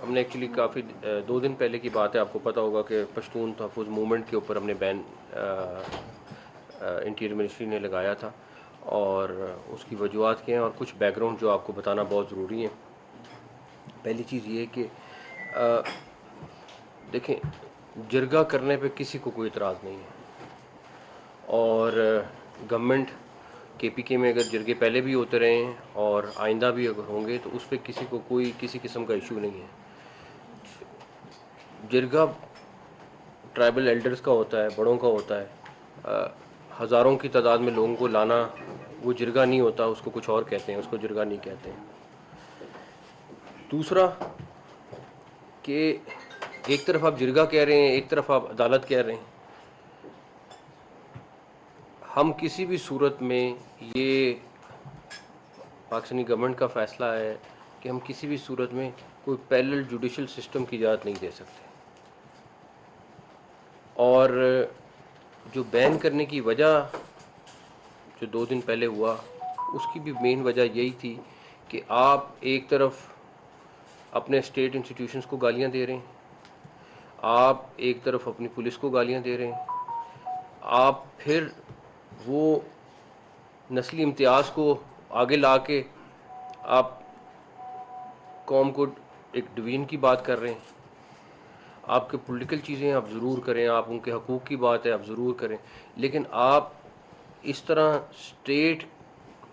हमने एक्चुअली काफ़ी 2 दिन पहले की बात है, आपको पता होगा कि पश्तून तहफ़्फ़ुज़ मूवमेंट के ऊपर हमने बैन इंटीरियर मिनिस्ट्री ने लगाया था और उसकी वजूहत क्या हैं और कुछ बैकग्राउंड जो आपको बताना बहुत ज़रूरी है। पहली चीज़ ये कि देखें, जिरगा करने पे किसी को कोई इतराज़ नहीं है और गवर्नमेंट केपीके में अगर जिरगे पहले भी होते रहे हैं और आइंदा भी अगर होंगे तो उस पर किसी को कोई किसी किस्म का इशू नहीं है। जिरगा ट्राइबल एल्डर्स का होता है, बड़ों का होता है। हज़ारों की तादाद में लोगों को लाना वो जिरगा नहीं होता, उसको कुछ और कहते हैं, उसको जिरगा नहीं कहते हैं। दूसरा कि एक तरफ आप जिरगा कह रहे हैं, एक तरफ आप अदालत कह रहे हैं। हम किसी भी सूरत में, ये पाकिस्तानी गवर्नमेंट का फ़ैसला है कि हम किसी भी सूरत में कोई पैरेलल जुडिशल सिस्टम की इजाज़त नहीं दे सकते। और जो बैन करने की वजह जो 2 दिन पहले हुआ, उसकी भी मेन वजह यही थी कि आप एक तरफ अपने स्टेट इंस्टीट्यूशंस को गालियां दे रहे हैं, आप एक तरफ अपनी पुलिस को गालियां दे रहे हैं, आप फिर वो नस्ली इम्तियाज़ को आगे ला के आप कौम को एक डिवीज़न की बात कर रहे हैं। आपके पॉलिटिकल चीज़ें आप ज़रूर करें, आप उनके हकूक़ की बात है आप ज़रूर करें, लेकिन आप इस तरह स्टेट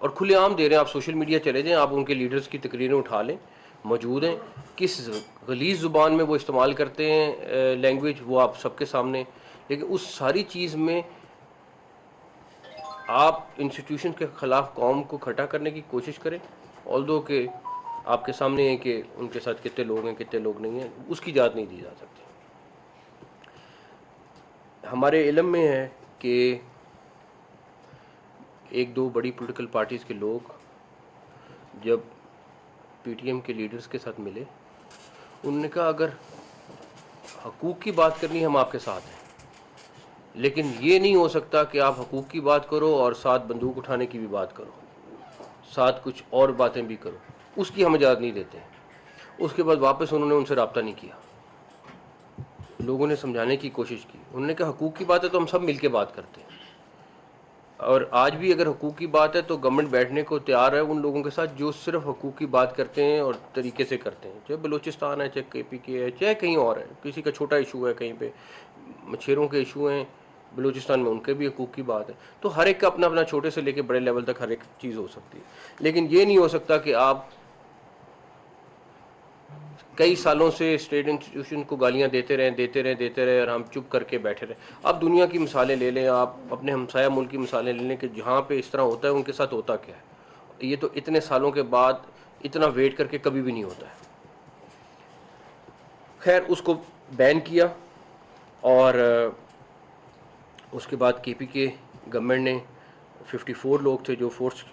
और खुलेआम दे रहे हैं। आप सोशल मीडिया चले जाएं, आप उनके लीडर्स की तकरीरें उठा लें, मौजूद हैं, किस गलीज़ ज़ुबान में वो इस्तेमाल करते हैं लैंग्वेज, वो आप सबके सामने। लेकिन उस सारी चीज़ में आप इंस्टीट्यूशन के ख़िलाफ़ कौम को खड़ा करने की कोशिश करें, ऑल्दो के आपके सामने है कि उनके साथ कितने लोग हैं कितने लोग नहीं हैं, उसकी इजाज़त नहीं दी जा सकती। हमारे इल्म में है कि एक दो बड़ी पॉलिटिकल पार्टीज़ के लोग जब पीटीएम के लीडर्स के साथ मिले, उन्होंने कहा अगर हकूक़ की बात करनी है हम आपके साथ हैं, लेकिन ये नहीं हो सकता कि आप हकूक़ की बात करो और साथ बंदूक उठाने की भी बात करो, साथ कुछ और बातें भी करो, उसकी हम इजाज़त नहीं देते। उसके बाद वापस उन्होंने उनसे रब्ता नहीं किया। लोगों ने समझाने की कोशिश की, उन्होंने कहा हकूक़ की बात है तो हम सब मिल के बात करते हैं, और आज भी अगर हकूक़ की बात है तो गवर्नमेंट बैठने को तैयार है उन लोगों के साथ जो सिर्फ हकूक़ की बात करते हैं और तरीके से करते हैं। चाहे बलूचिस्तान है, चाहे केपीके है, चाहे कहीं और है, किसी का छोटा इशू है, कहीं पे मछेरों के इशू हैं बलूचिस्तान में, उनके भी हकूक़ की बात है। तो हर एक का अपना अपना, छोटे से लेकर बड़े लेवल तक हर एक चीज़ हो सकती है। लेकिन ये नहीं हो सकता कि आप कई सालों से स्टेट इंस्टीट्यूशन को गालियां देते रहे और हम चुप करके बैठे रहे। आप दुनिया की मिसालें ले लें, आप अपने हमसाया मुल्क की मिसालें ले लें कि जहाँ पे इस तरह होता है उनके साथ होता क्या है। ये तो इतने सालों के बाद इतना वेट करके कभी भी नहीं होता है। खैर, उसको बैन किया और उसके बाद केपीके गवर्नमेंट ने 54 लोग थे जो फोर्स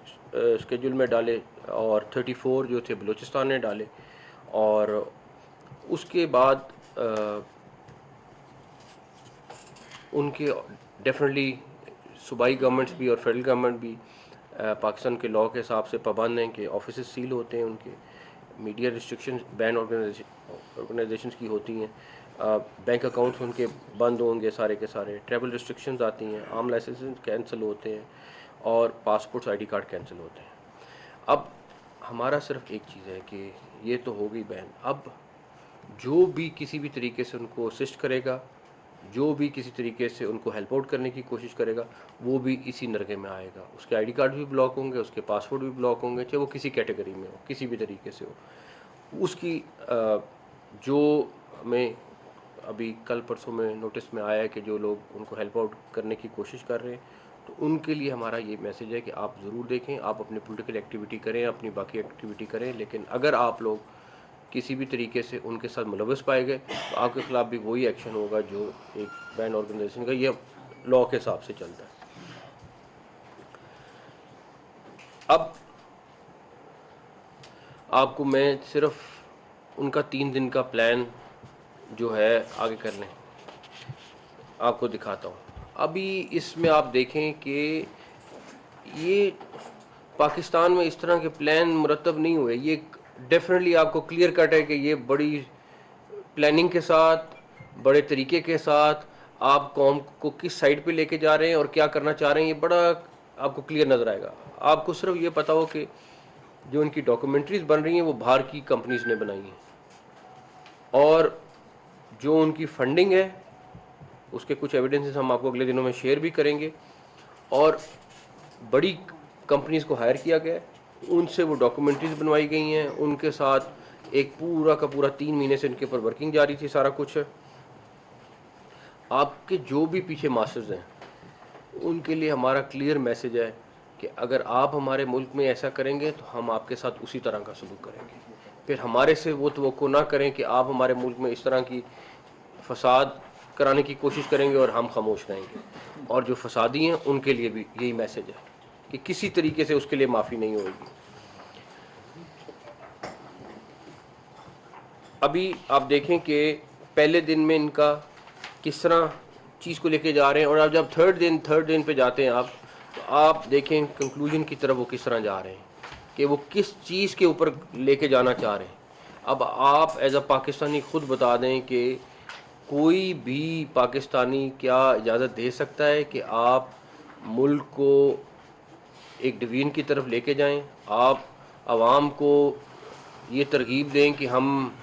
स्केड्यूल में डाले और 34 जो थे बलूचिस्तान ने डाले। और उसके बाद उनके डेफिनेटली सूबाई गवर्नमेंट्स भी और फेडरल गवर्नमेंट भी पाकिस्तान के लॉ के हिसाब से पाबंद हैं कि ऑफिस सील होते हैं, उनके मीडिया रिस्ट्रिक्शन बैन ऑर्गेनाइजेशंस की होती हैं, बैंक अकाउंट्स उनके बंद होंगे सारे के सारे, ट्रैवल रिस्ट्रिक्शंस आती हैं, आर्म लाइसेंस कैंसिल होते हैं और पासपोर्ट्स आईडी कार्ड कैंसिल होते हैं। अब हमारा सिर्फ एक चीज़ है कि ये तो हो गई बैन, अब जो भी किसी भी तरीके से उनको असिस्ट करेगा, जो भी किसी तरीके से उनको हेल्प आउट करने की कोशिश करेगा, वो भी इसी नरगे में आएगा। उसके आईडी कार्ड भी ब्लॉक होंगे, उसके पासपोर्ट भी ब्लॉक होंगे, चाहे वो किसी कैटेगरी में हो, किसी भी तरीके से हो। उसकी जो हमें अभी कल परसों में नोटिस में आया है कि जो लोग उनको हेल्प आउट करने की कोशिश कर रहे हैं, तो उनके लिए हमारा ये मैसेज है कि आप ज़रूर देखें, आप अपनी पॉलिटिकल एक्टिविटी करें, अपनी बाकी एक्टिविटी करें, लेकिन अगर आप लोग किसी भी तरीके से उनके साथ मुलव्वस पाए गए तो आपके ख़िलाफ़ भी वही एक्शन होगा जो एक बैन ऑर्गेनाइजेशन का ये लॉ के हिसाब से चलता है। अब आपको मैं सिर्फ उनका 3 दिन का प्लान जो है आगे करने आपको दिखाता हूँ। अभी इसमें आप देखें कि ये पाकिस्तान में इस तरह के प्लान मुरतब नहीं हुए। ये डेफिनेटली आपको क्लियर कट है कि ये बड़ी प्लानिंग के साथ, बड़े तरीके के साथ आप कौम को किस साइड पे लेके जा रहे हैं और क्या करना चाह रहे हैं, ये बड़ा आपको क्लियर नज़र आएगा। आपको सिर्फ ये पता हो कि जो इनकी डॉक्यूमेंट्रीज बन रही हैं वो बाहर की कंपनीज ने बनाई हैं, और जो उनकी फंडिंग है उसके कुछ एविडेंसेस हम आपको अगले दिनों में शेयर भी करेंगे। और बड़ी कंपनीज को हायर किया गया है, उनसे वो डॉक्यूमेंट्रीज बनवाई गई हैं, उनके साथ एक पूरा का पूरा 3 महीने से इनके ऊपर वर्किंग जारी थी, सारा कुछ। आपके जो भी पीछे मास्टर्स हैं उनके लिए हमारा क्लियर मैसेज है कि अगर आप हमारे मुल्क में ऐसा करेंगे तो हम आपके साथ उसी तरह का सलूक करेंगे। फिर हमारे से वो तवक्को ना करें कि आप हमारे मुल्क में इस तरह की फसाद कराने की कोशिश करेंगे और हम खामोश रहेंगे। और जो फसादी हैं उनके लिए भी यही मैसेज है कि किसी तरीके से उसके लिए माफ़ी नहीं होगी। अभी आप देखें कि पहले दिन में इनका किस तरह चीज़ को लेके जा रहे हैं, और अब जब थर्ड दिन पे जाते हैं आप, तो आप देखें कंक्लूजन की तरफ वो किस तरह जा रहे हैं कि वो किस चीज़ के ऊपर लेके जाना चाह रहे हैं। अब आप एज अ पाकिस्तानी ख़ुद बता दें कि कोई भी पाकिस्तानी क्या इजाज़त दे सकता है कि आप मुल्क को एक डिवीजन की तरफ लेके जाएं, आप आवाम को ये तरगीब दें कि हम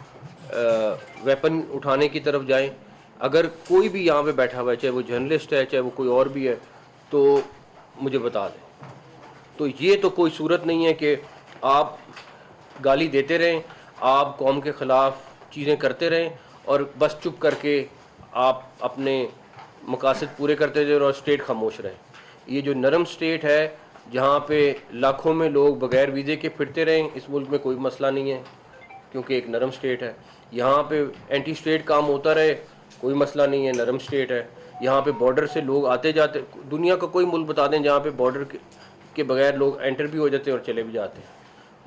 वेपन उठाने की तरफ जाएं। अगर कोई भी यहाँ पे बैठा हुआ है, चाहे वो जर्नलिस्ट है, चाहे वो कोई और भी है, तो मुझे बता दें। तो ये तो कोई सूरत नहीं है कि आप गाली देते रहें, आप कौम के ख़िलाफ़ चीज़ें करते रहें और बस चुप करके आप अपने मकासद पूरे करते रहें और स्टेट खामोश रहे। ये जो नरम स्टेट है जहाँ पे लाखों में लोग बग़ैर वीज़े के फिरते रहें, इस मुल्क में कोई मसला नहीं है क्योंकि एक नरम स्टेट है। यहाँ पे एंटी स्टेट काम होता रहे, कोई मसला नहीं है, नरम स्टेट है। यहाँ पे बॉर्डर से लोग आते जाते, दुनिया का कोई मुल्क बता दें जहाँ पे बॉर्डर के बगैर लोग एंटर भी हो जाते हैं और चले भी जाते हैं।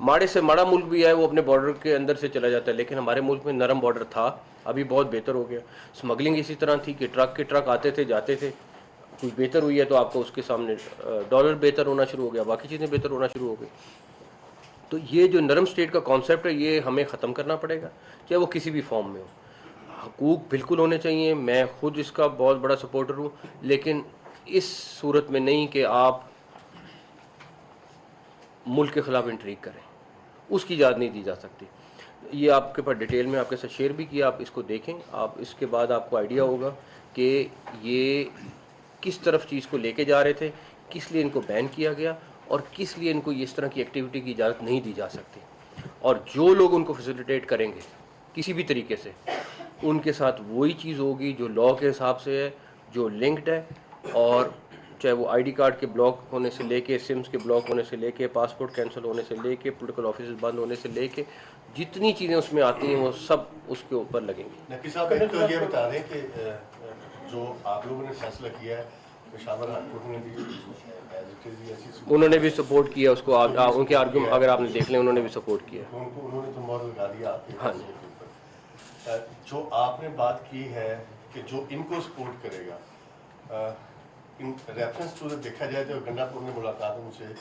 माड़े से माड़ा मुल्क भी है वो अपने बॉर्डर के अंदर से चला जाता है, लेकिन हमारे मुल्क में नरम बॉर्डर था, अभी बहुत बेहतर हो गया। स्मगलिंग इसी तरह थी कि ट्रक के ट्रक आते थे जाते थे, कुछ बेहतर हुई है तो आपको उसके सामने डॉलर बेहतर होना शुरू हो गया, बाकी चीज़ें बेहतर होना शुरू हो गई। तो ये जो नरम स्टेट का कॉन्सेप्ट है ये हमें ख़त्म करना पड़ेगा, चाहे वो किसी भी फॉर्म में हो। हकूक़ बिल्कुल होने चाहिए, मैं ख़ुद इसका बहुत बड़ा सपोर्टर हूँ, लेकिन इस सूरत में नहीं कि आप मुल्क के ख़िलाफ़ इंट्रीग करें, उसकी इजाज़त नहीं दी जा सकती। ये आपके पास डिटेल में आपके साथ शेयर भी किया, आप इसको देखें, आप इसके बाद आपको आइडिया होगा कि ये किस तरफ चीज़ को लेके जा रहे थे, किस लिए इनको बैन किया गया और किस लिए इनको इस तरह की एक्टिविटी की इजाज़त नहीं दी जा सकती। और जो लोग उनको फैसिलिटेट करेंगे किसी भी तरीके से, उनके साथ वही चीज़ होगी जो लॉ के हिसाब से है, जो लिंक्ड है। और चाहे वो आईडी कार्ड के ब्लॉक होने से लेके, सिम्स के ब्लॉक होने से लेके, पासपोर्ट कैंसिल होने से लेके, पॉलिटिकल ऑफिस बंद होने से लेके, जितनी चीज़ें उसमें आती हैं वो सब उसके ऊपर लगेंगी। नकी साहब, एक तो ये बता दें कि जो आप लोगों ने फैसला किया है, पेशावर हाई कोर्ट ने भी उन्होंने भी सपोर्ट किया उसको, उनके आर्ग्यूमेंट अगर आपने देख लें, उन्होंने भी सपोर्ट किया। उन्होंने तो मोहर लगा दिया आपके हाँ फैसले के ऊपर। जो आपने बात की है कि जो इनको सपोर्ट करेगा, इन रेफरेंस टू देखा जाए तो गंडापुर में मुलाकात मुझसे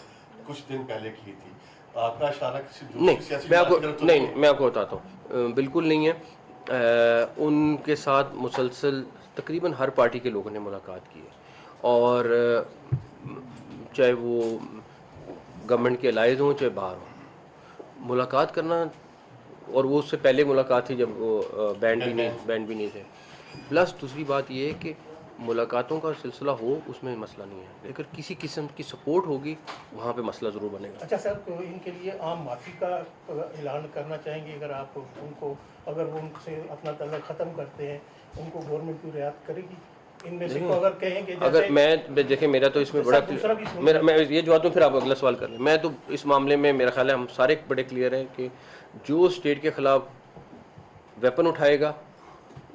कुछ दिन पहले की थी, आपका इशारा किसी दूसरी सियासी बात की तरफ तो नहीं, मैं आपको बताता हूँ, बिल्कुल नहीं है। उनके साथ मुसलसल तकरीबन हर पार्टी के लोगों ने मुलाकात की है, और चाहे वो गवर्नमेंट के अलाइज हों चाहे बाहर हों, मुलाकात करना। और वो उससे पहले मुलाकात थी जब वो बैंड भी नहीं थे। प्लस दूसरी बात ये है कि मुलाकातों का सिलसिला हो उसमें मसला नहीं है, लेकिन किसी किस्म की सपोर्ट होगी वहाँ पे मसला ज़रूर बनेगा। अच्छा सर, तो इनके लिए आम माफ़ी का ऐलान करना चाहेंगे अगर आप उनको, अगर वो उनसे अपना तल्लुक ख़त्म करते हैं, उनको गवर्नमेंट की रियायत करेगी इनमें से? तो अगर कहें कि अगर मैं देखें, मेरा तो इसमें बड़ा मेरा, मैं ये जवाब दूँ फिर आप अगला सवाल कर लें। मैं तो इस मामले में मेरा ख्याल है हम सारे बड़े क्लियर हैं कि जो स्टेट के ख़िलाफ़ वेपन उठाएगा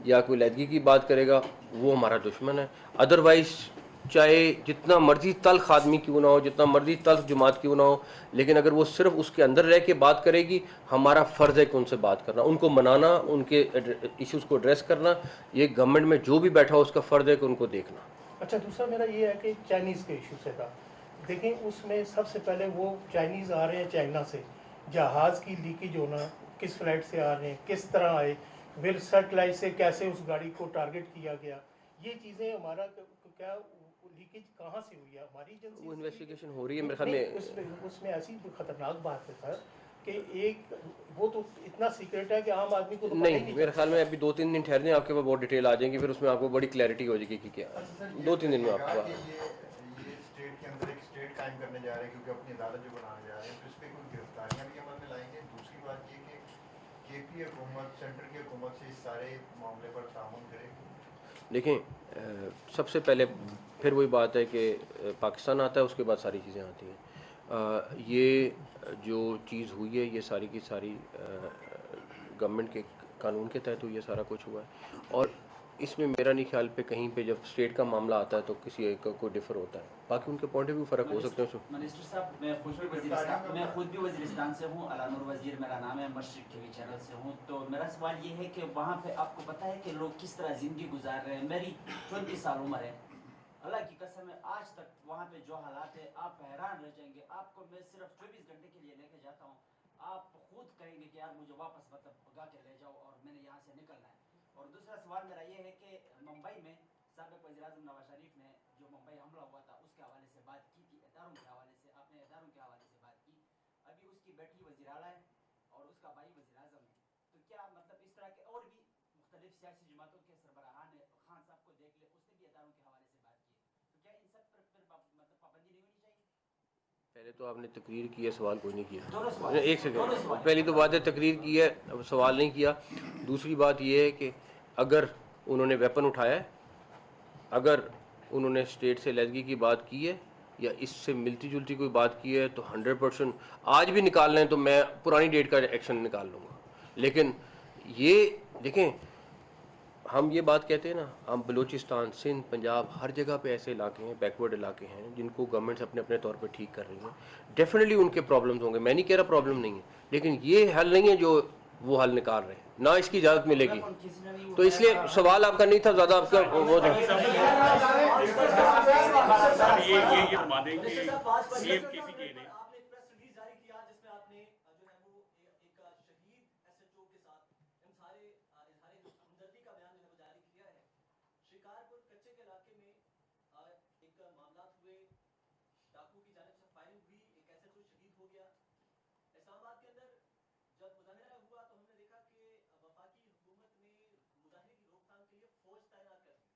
या कोई लहदगी की बात करेगा वो हमारा दुश्मन है। अदरवाइज़ चाहे जितना मर्जी तल्ख आदमी क्यों ना हो, जितना मर्जी तल्ख जमात क्यों ना हो, लेकिन अगर वो सिर्फ उसके अंदर रह के बात करेगी, हमारा फ़र्ज़ है कि उनसे बात करना, उनको मनाना, उनके इश्यूज़ को एड्रेस करना। ये गवर्नमेंट में जो भी बैठा हो उसका फ़र्ज़ है कि उनको देखना। अच्छा, दूसरा मेरा ये है कि चाइनीज़ के इशू से था, देखें उसमें सबसे पहले वो चाइनीज़ आ रहे हैं चाइना से, जहाज़ की लीकेज होना, किस फ्लाइट से आ रहे हैं, किस तरह आए, वेल सेटेलाइट से कैसे उस गाड़ी को टारगेट किया गया, ये चीज़ें हमारा क्या लीकेज कहाँ से हुई है, हमारी एजेंसी वो से हुई है? इन्वेस्टिगेशन हो रही है मेरे ख्याल नहीं, में। उसमें ऐसी खतरनाक बात है सर कि एक वो तो इतना सीक्रेट है कि आम आदमी को तो पता ही नहीं, नहीं मेरे ख्याल में चलता। अभी 2-3 दिन ठहरने, आपके पास बहुत डिटेल आ जाएंगी, फिर उसमें आपको बड़ी क्लैरिटी हो जाएगी कि क्या है। अच्छा सर, ये 2-3 दिन में बताइएगा आपको कि ये स्टेट के अंदर एक स्टेट कायम करने जा रहे हैं क्योंकि अपनी अदालत जो बनाने जा रहे हैं, तो इस पर कोई गिरफ्तारियां भी अमल में लाएंगे। दूसरी बात ये कि केपी हुकूमत सेंटर की हुकूमत से इस सारे मामले पर तामुन करेगी। देखें, सबसे पहले फिर वही बात है कि पाकिस्तान आता है, उसके बाद सारी चीज़ें आती हैं। ये जो चीज़ हुई है, ये सारी की सारी गवर्नमेंट के कानून के तहत हुई है, सारा कुछ हुआ है। और इसमें मेरा नहीं ख्याल पे कहीं पे जब स्टेट का मामला आता है तो किसी एक को डिफ़र होता है, बाकी उनके पॉइंट ऑफ व्यू फ़र्क हो सकते हैं उसमें। मिनिस्टर साहब, मैं खुद भी वज़ीरिस्तान से हूँ, अलानुर वज़ीर मेरा नाम है, मशरिक टीवी चैनल से हूँ। तो मेरा सवाल ये है कि वहाँ पे आपको पता है कि लोग किस तरह ज़िंदगी गुजार रहे हैं। मेरी 24 साल उम्र है, अल्लाह की कसम है, आज तक वहाँ पे जो हालात है आप हैरान रह जाएंगे। आपको मैं सिर्फ 24 घंटे के लिए लेके जाता हूँ, आप खुद कहेंगे कि यार मुझे वापस मतलब भगा के ले जाओ और मैंने यहाँ से निकलना है। और दूसरा सवाल मेरा ये है कि मुंबई में साबिक़ वज़ीर-ए-आज़म नवाज शरीफ ने जो मुंबई हमला हुआ था उसके हवाले से बात की थी, इदारों के हवाले से, आपने इदारों के हवाले से बात की। अभी उसकी बेटी वज़ीर आला है और उसका भाई वज़ीर-ए-आज़म है। तो क्या मतलब इस तरह के और भी मुख्तलिफ सियासी जमातों के सरबराहान ने खान साहब को देख ले, उसने भी इदारों के हवाले से बात की है, तो क्या इन सब पर फिर मतलब पाबंदी नहीं होनी चाहिए? पहले तो आपने तकरीर की है, सवाल कोई नहीं किया। दोनों सवाल, एक दोनों सेकंड, सवाल। पहली तो बात है तकरीर की है, अब सवाल नहीं किया। दूसरी बात ये है कि अगर उन्होंने वेपन उठाया है, अगर उन्होंने स्टेट से लहदगी की बात की है या इससे मिलती जुलती कोई बात की है, तो 100% आज भी निकाल लें तो मैं पुरानी डेट का एक्शन निकाल लूँगा। लेकिन ये देखें, हम ये बात कहते हैं ना, हम बलूचिस्तान, सिंध, पंजाब, हर जगह पे ऐसे इलाके हैं, बैकवर्ड इलाके हैं, जिनको गवर्नमेंट्स अपने अपने तौर पे ठीक कर रही हैं। डेफिनेटली उनके प्रॉब्लम्स होंगे, मैं नहीं कह रहा प्रॉब्लम नहीं है, लेकिन ये हल नहीं है जो वो हल निकाल रहे हैं, ना इसकी इजाज़त मिलेगी। तो इसलिए सवाल आपका नहीं था ज़्यादा, आपका वो ये फरमा दें कि सीएम केसीके ने आपने एक प्रेस रिलीज जारी किया जिसमें आपने जो है वो एक शहीद एसएचओ के साथ इजहार हमदर्दी का बयान जो है वो जारी किया है। शिकारपुर कच्चे के इलाके में एक मामला हुए, डाकू की जानिब से फायरिंग हुई, एक एसएचओ शहीद हो गया। इस्लामाबाद के अंदर जब मुजाहिरा हुआ तो हमने देखा कि वफाकी हुकूमत ने मुजाहिरे की रोकथाम के लिए फौज तैनात कर दी,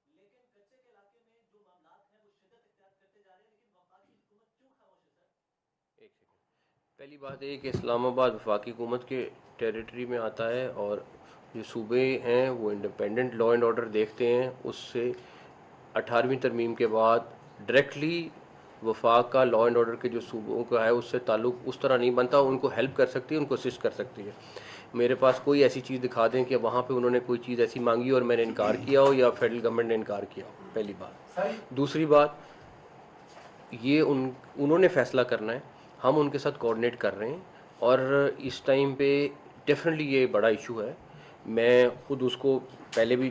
लेकिन कच्चे के इलाके में जो मामलात हैं वो शिद्दत इख्तियार करते जा रहे हैं, लेकिन वफाकी हुकूमत क्यों खामोश है सर? एक सेकंड, पहली बात है कि इस्लामाबाद वफाकी हुकूमत के टेरिटरी में आता है और जो सूबे हैं वो इंडिपेंडेंट लॉ एंड ऑर्डर देखते हैं। उससे 18वीं तरमीम के बाद डायरेक्टली वफाक का लॉ एंड ऑर्डर के जो सूबों का है उससे ताल्लुक़ उस तरह नहीं बनता। उनको हेल्प कर सकती है, उनको असिस्ट कर सकती है। मेरे पास कोई ऐसी चीज़ दिखा दें कि वहाँ पे उन्होंने कोई चीज़ ऐसी मांगी और मैंने इनकार किया हो या फेडरल गवर्नमेंट ने इनकार किया हो, पहली बात। दूसरी बात, ये उन्होंने फ़ैसला करना है, हम उनके साथ कोऑर्डिनेट कर रहे हैं। और इस टाइम पे डेफिनेटली ये बड़ा इशू है, मैं ख़ुद उसको पहले भी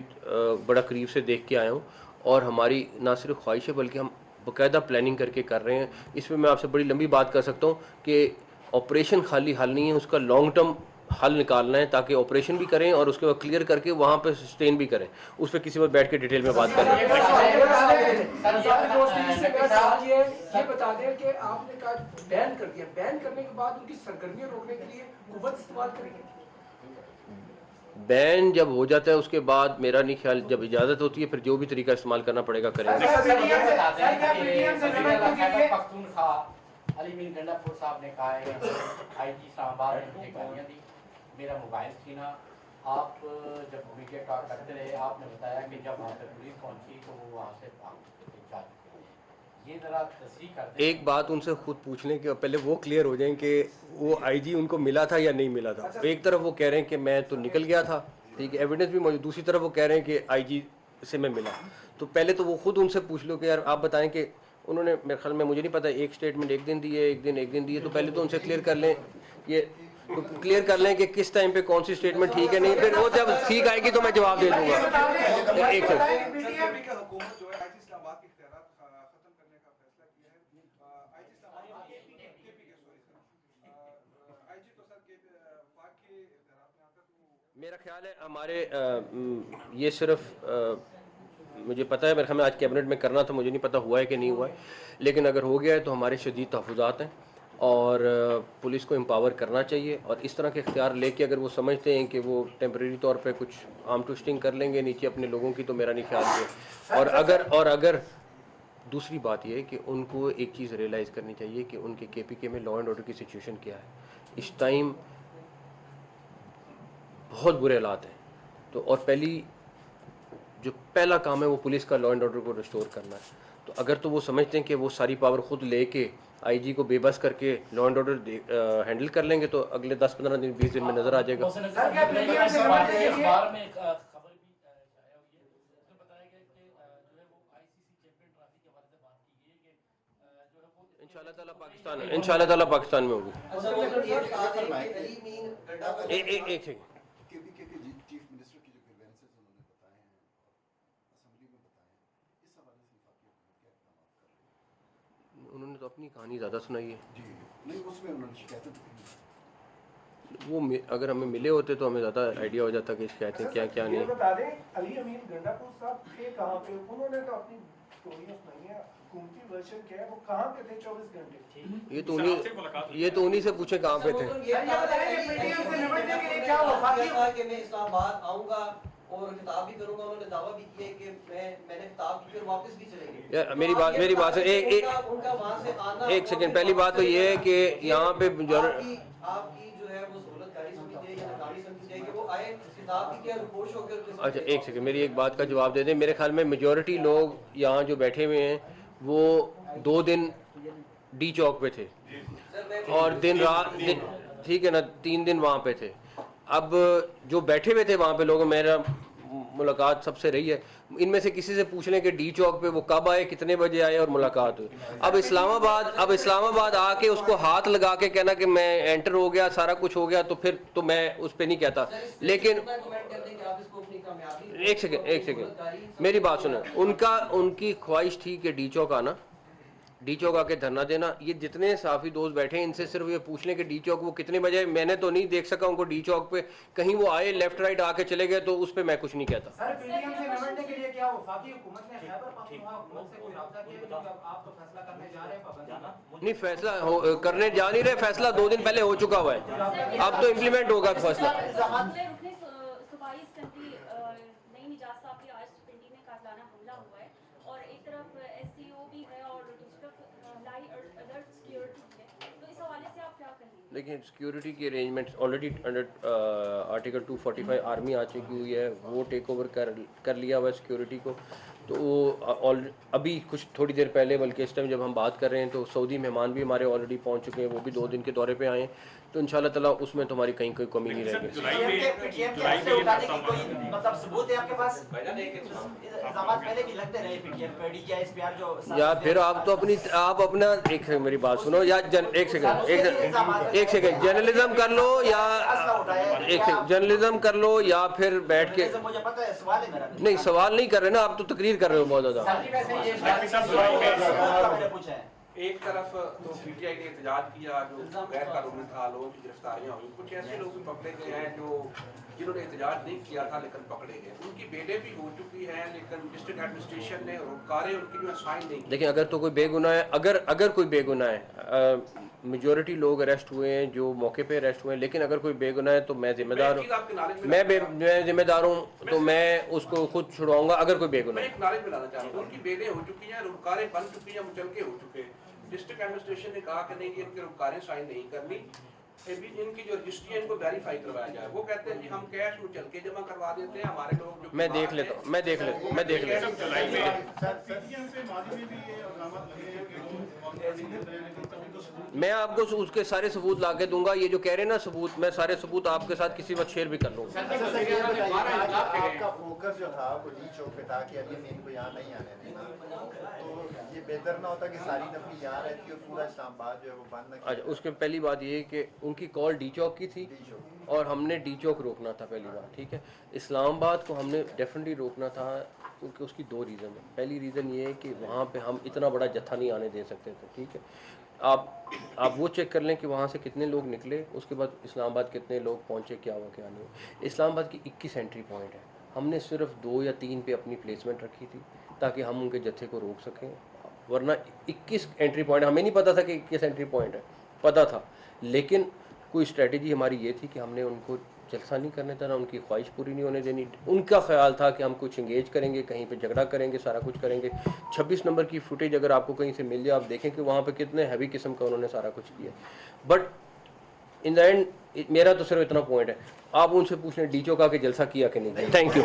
बड़ा करीब से देख के आया हूँ और हमारी ना सिर्फ ख्वाहिश है बल्कि हम बाकायदा प्लानिंग करके कर रहे हैं। इसमें मैं आपसे बड़ी लंबी बात कर सकता हूँ कि ऑपरेशन खाली हल नहीं है, उसका लॉन्ग टर्म हल निकालना है ताकि ऑपरेशन भी करें और उसके बाद क्लियर करके वहाँ पे सस्टेन भी करें। उस पर किसी वक्त बैठ के डिटेल में बात करें। ये बता दें कि आपने कहा बैन कर दिया, बैन करने के बाद उनकी सरगर्मियां रोकने के लिए कुव्वत इस्तेमाल करेंगे। बैन जब हो जाता है उसके बाद मेरा नहीं ख्याल, जब इजाज़त होती है फिर जो भी तरीका इस्तेमाल करना पड़ेगा करेंगे। अली बिन गंडापुर साहब ने कहा है आईजी इस्लामाबाद ने मुझे गालियाँ दी, मेरा मोबाइल छीना। आप जब मीडिया टॉक करते रहे, आपने बताया कि जब वहाँ पर पुलिस पहुँची तो वो वहाँ से भाग जा चुके हैं। ये ज़रा तस्रीह कर दें। एक बात उनसे खुद पूछने के पहले वो क्लियर हो जाएं कि वो आईजी उनको मिला था या नहीं मिला था। एक तरफ वो कह रहे हैं कि मैं तो निकल गया था, ठीक है, एविडेंस भी मौजूद, दूसरी तरफ वो कह रहे हैं कि आईजी से मैं मिला। तो पहले तो वो खुद उनसे पूछ लो कि यार आप बताएं कि उन्होंने, मेरे ख्याल में, मुझे नहीं पता, एक स्टेटमेंट एक दिन दिए, एक दिन दिए, तो पहले तो उनसे क्लियर कर लें, ये तो क्लियर कर लें कि किस टाइम पे कौन सी स्टेटमेंट ठीक है नहीं, फिर वो जब ठीक आएगी तो मैं जवाब दे दूंगा। एक मेरा ख्याल है हमारे ये सिर्फ मुझे पता है, मेरे ख्याल में आज कैबिनेट में करना था, मुझे नहीं पता हुआ है कि नहीं हुआ है, लेकिन अगर हो गया है तो हमारे शदीद तहफ़्फ़ुज़ात हैं और पुलिस को एम्पावर करना चाहिए। और इस तरह के इख्तियार लेके अगर वो समझते हैं कि वो टेम्परेरी तौर पे कुछ आर्म ट्विस्टिंग कर लेंगे नीचे अपने लोगों की, तो मेरा नहीं ख्याल है। और अगर दूसरी बात यह है कि उनको एक चीज़ रियलाइज़ करनी चाहिए कि उनके KPK में लॉ एंड ऑर्डर की सिचुएशन क्या है। इस टाइम बहुत बुरे हालात हैं, तो और जो पहला काम है वो पुलिस का लॉ एंड ऑर्डर को रिस्टोर करना है। तो अगर तो वो समझते हैं कि वो सारी पावर खुद लेके IG को बेबस करके लॉ एंड ऑर्डर हैंडल कर लेंगे, तो अगले 10-15 दिन 20 दिन में नज़र आ जाएगा। इंशाल्लाह ताला पाकिस्तान में होगी। एक सेकंड, KPK के चीफ मिनिस्टर की जो ग्रीवेंसेस उन्होंने बताए हैं असेंबली में बताए हैं, इस हवाले से वफाकी हुकूमत क्या इक़दाम कर रही है? उन्होंने तो अपनी कहानी ज़्यादा सुनाई है जी नहीं, उसमें उन्होंने शिकायतें दी। वो अगर हमें मिले होते तो हमें ज़्यादा आइडिया हो जाता कि शिकायतें क्या क्या नहीं। बता दें, अली अमीन गंडापुर साहब थे कहाँ पे? उन्होंने तो अपनी स्टोरी सुनाई है, हुकूमती वर्जन क्या है, वो कहाँ पे थे 24 घंटे? ये तो उन्हीं से पूछे कहाँ पे थे। मैं इस्लामाबाद आऊंगा और खिताब भी करूंगा, उन्होंने दावा भी किया कि मैंने खिताब की, फिर वापस भी चले गए। यार मेरी बात है, उनका वहां से आना, एक सेकंड, पहली बात तो ये है कि यहाँ पे आपकी जो है वो सहूलतकारी समझी जाए या नाकारी समझी जाए कि वो आए खिताब की क्या रिपोर्ट होकर। अच्छा एक सेकंड, मेरी एक बात का जवाब दे दें। मेरे ख्याल में मेजॉरिटी लोग यहाँ जो बैठे हुए हैं वो 2 दिन D चौक पे थे और दिन रात, ठीक है ना, 3 दिन वहाँ पे थे। अब जो बैठे हुए थे वहाँ पे लोग, मेरा मुलाकात सबसे रही है, इनमें से किसी से पूछ लें कि D चौक पे वो कब आए, कितने बजे आए और मुलाकात हुई। अब इस्लामाबाद आके उसको हाथ लगा के कहना कि मैं एंटर हो गया, सारा कुछ हो गया, तो फिर तो मैं उस पर नहीं कहता। लेकिन एक सेकंड मेरी बात सुनो, उनकी ख्वाहिश थी कि D चौक आना, D चौक आके धरना देना। ये जितने साफी दोस्त बैठे हैं इनसे सिर्फ ये पूछ लें कि D चौक वो कितने बजे, मैंने तो नहीं देख सका उनको D चौक पे, कहीं वो आए लेफ्ट राइट आके चले गए तो उस पे मैं कुछ नहीं कहता। सर PDM से निपटने के लिए क्या वफाकी हुकूमत ने खैबर पख्तूनख्वा हुकूमत से कोई राब्ता किया कि अब आप तो फैसला करने जा रहे हैं पाबंदी? नहीं, फैसला करने जा नहीं रहे, फैसला 2 दिन पहले हो चुका हुआ है, अब तो इम्प्लीमेंट होगा फैसला। देखिए सिक्योरिटी की arrangements already under article 245 army आ चुकी हुई है, वो टेक ओवर कर लिया हुआ है सिक्योरिटी को। तो वो अभी कुछ थोड़ी देर पहले, बल्कि इस टाइम जब हम बात कर रहे हैं तो सऊदी मेहमान भी हमारे ऑलरेडी पहुंच चुके हैं, वो भी 2 दिन के दौरे पे आए हैं। तो इंशाल्लाह ताला उसमें तो हमारी कहीं कोई कमी नहीं रहेगी। या फिर आप तो अपना एक सेकंड मेरी बात सुनो, या एक सेकंड जर्नलिज्म कर लो, या एक सेकंड जर्नलिज्म कर लो, या फिर बैठ के, नहीं सवाल नहीं कर रहे ना आप, तो तकरीर कर रहे हो बहुत ज्यादा। एक तरफ तो PTI ने एहतजाज किया, जो गैर कानूनी था, लोगों की गिरफ्तारियां हुई, कुछ ऐसे लोग भी पकड़े गए हैं जिन्होंने एहतजाज नहीं किया था लेकिन पकड़े गए, उनकी बेलें भी हो चुकी है, लेकिन डिस्ट्रिक्ट एडमिनिस्ट्रेशन ने रोकारे उनकी जो साइन नहीं की। देखिए अगर तो कोई बेगुनाह है, अगर कोई बेगुनाह है, मेजॉरिटी लोग अरेस्ट हुए हैं जो मौके पे अरेस्ट हुए हैं, लेकिन अगर कोई बेगुनाह है तो मैं जिम्मेदार हूँ, मैं जिम्मेदार हूँ, तो मैं उसको खुद छुड़वाऊंगा अगर कोई बेगुनाह है। मैं एक नॉलेज मिलाना चाह रहा हूँ, उनकी बेलें हो चुकी हैं, रुकारें बन चुकी हैं, मुचलके हो चुके हैं। डिस्ट्रिक्ट एडमिनिस्ट्रेशन ने कहा कि नहीं, इनके रुकारें साइन नहीं करनी, इनकी जो रजिस्ट्री है इनको वेरीफाई करवाया जाए। वो कहते हैं जी हम कैश मुचलके जमा करवा देते हैं, हमारे लोग जो मैं देख लेता हूँ। मैं आपको उसके सारे सबूत ला के दूंगा, ये जो कह रहे हैं ना सबूत, मैं सारे सबूत आपके साथ किसी वक्त शेयर भी कर लूँगा। आपका फोकस जो था वो D चौक पे था कि अभी इनको यहाँ नहीं आने देना, तो ये बेहतर ना होता कि सारी नफरी यहाँ रहती और पूरा इस्लामाबाद जो है वो बंद न। अच्छा, उसके पहली बात ये कि उनकी कॉल D चौक की थी और हमने D चौक रोकना था पहली बात, ठीक है। इस्लामाबाद को हमने डेफिनेटली रोकना था क्योंकि उसकी 2 रीज़न है। पहली रीज़न ये है कि वहाँ पे हम इतना बड़ा जत्था नहीं आने दे सकते थे, ठीक है। आप वो चेक कर लें कि वहाँ से कितने लोग निकले, उसके बाद इस्लामाबाद कितने लोग पहुँचे, क्या हुआ क्या नहीं हुआ। इस्लामाबाद की 21 एंट्री पॉइंट है, हमने सिर्फ 2 या 3 पे अपनी प्लेसमेंट रखी थी ताकि हम उनके जत्थे को रोक सकें, वरना 21 एंट्री पॉइंट, हमें नहीं पता था कि 21 एंट्री पॉइंट है, पता था, लेकिन कोई स्ट्रेटजी हमारी ये थी कि हमने उनको जलसा नहीं करने देना, उनकी ख्वाहिश पूरी नहीं होने देनी। उनका ख्याल था कि हम कुछ इंगेज करेंगे, कहीं पे झगड़ा करेंगे, सारा कुछ करेंगे। 26 नंबर की फुटेज अगर आपको कहीं से मिल जाए, आप देखें कि वहाँ पे कितने हैवी किस्म का उन्होंने सारा कुछ किया। बट इन द एंड मेरा तो सिर्फ इतना पॉइंट है, आप उनसे पूछ लें डीचो का कि जलसा किया कि नहीं। Thank you.